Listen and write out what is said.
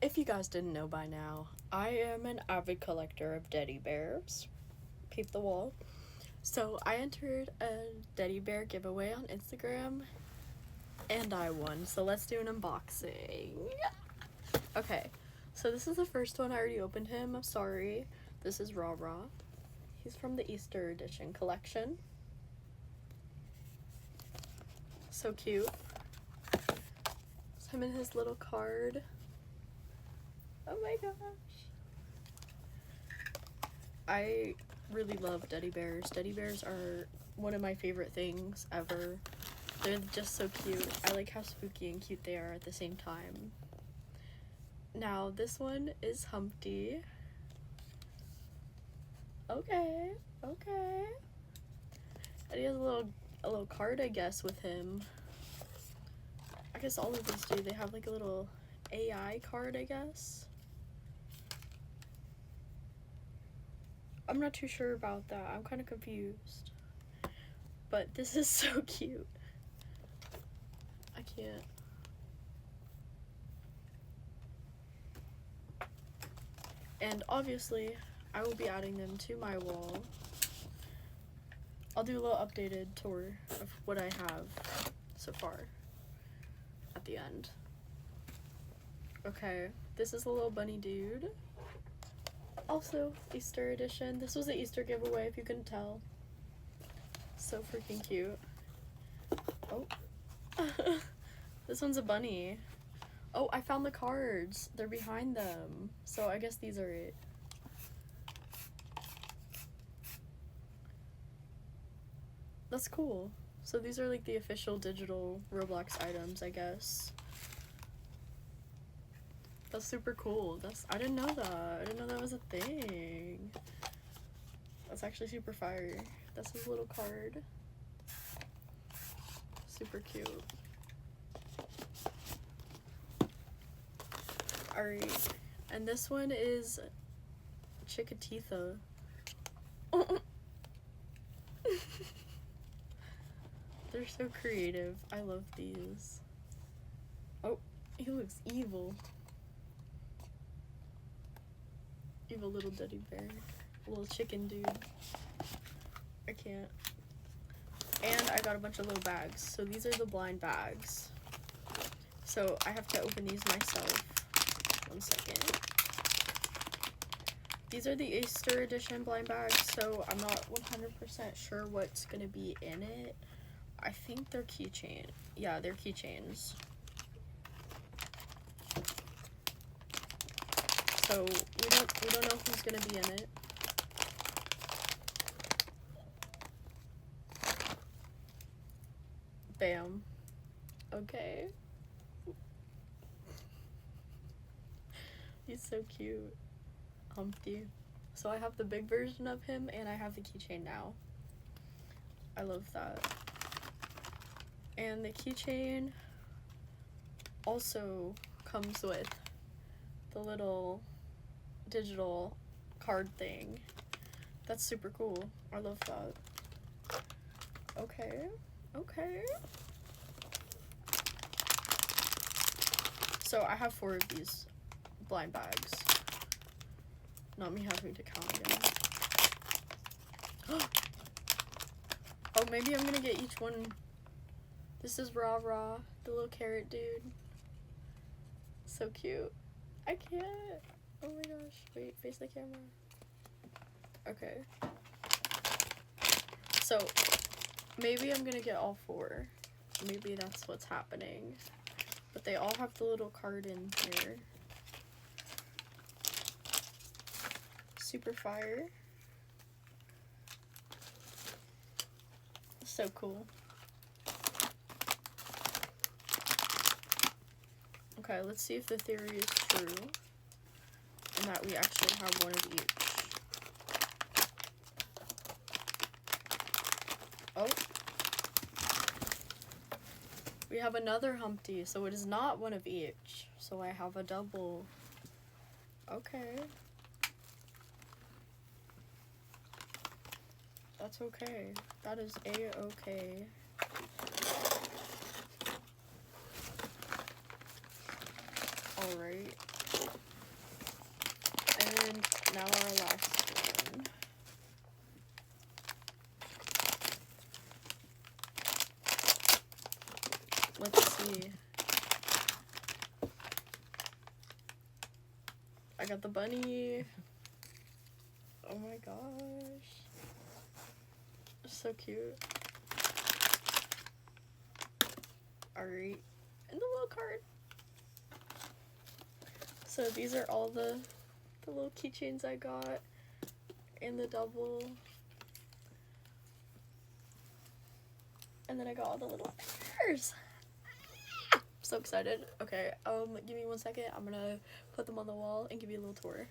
If you guys didn't know by now, I am an avid collector of teddy bears. Peep the wall. So I entered a teddy bear giveaway on Instagram and I won. So let's do an unboxing. Okay, so this is the first one. I already opened him. I'm sorry. This is Rah Rah. He's from the Easter edition collection. So cute. It's him in his little card. Oh my gosh. I really love teddy bears. Teddy bears are one of my favorite things ever. They're just so cute. I like how spooky and cute they are at the same time. Now this one is Humpty. Okay, okay. And he has a little card, I guess, with him. I guess all of these do. They have like a little AI card, I guess. I'm not too sure about that. I'm kind of confused. But this is so cute. I can't. And obviously, I will be adding them to my wall. I'll do a little updated tour of what I have so far at the end. Okay, this is a little bunny dude. Also, Easter edition. This was the Easter giveaway, if you couldn't tell. So freaking cute. Oh. This one's a bunny. Oh, I found the cards. They're behind them. So I guess these are it. That's cool. So these are like the official digital Roblox items, I guess. That's super cool. I didn't know that. I didn't know that was a thing. That's actually super fire. That's his little card. Super cute. Alright. And this one is Chickatitha. They're so creative. I love these. Oh, he looks evil. Evil little teddy bear. Little chicken dude. I can't. And I got a bunch of little bags. So these are the blind bags. So I have to open these myself. 1 second. These are the Easter edition blind bags, so I'm not 100% sure what's gonna be in it. I think they're keychain. Yeah, they're keychains. So we don't know who's gonna be in it. Bam. Okay. He's so cute. Humpty. So I have the big version of him and I have the keychain now. I love that. And the keychain also comes with the little digital card thing. That's super cool. I love that. Okay. Okay. So I have 4 of these blind bags. Not me having to count again. Oh, maybe I'm gonna get each one. This is Rah Rah, the little carrot dude. So cute. I can't. Oh my gosh. Wait, face the camera. Okay. So, maybe I'm gonna get all 4. Maybe that's what's happening. But they all have the little card in here. Super fire. So cool. Okay, let's see if the theory is true and that we actually have one of each. Oh. We have another Humpty, so it is not one of each. So I have a double. Okay. That's okay. That is a-okay. Alright. And now our last one. Let's see. I got the bunny. Oh my gosh. So cute. Alright. And the little card. So these are all the little keychains I got. And the double. And then I got all the little bears. So excited. Okay, give me 1 second. I'm gonna put them on the wall and give you a little tour.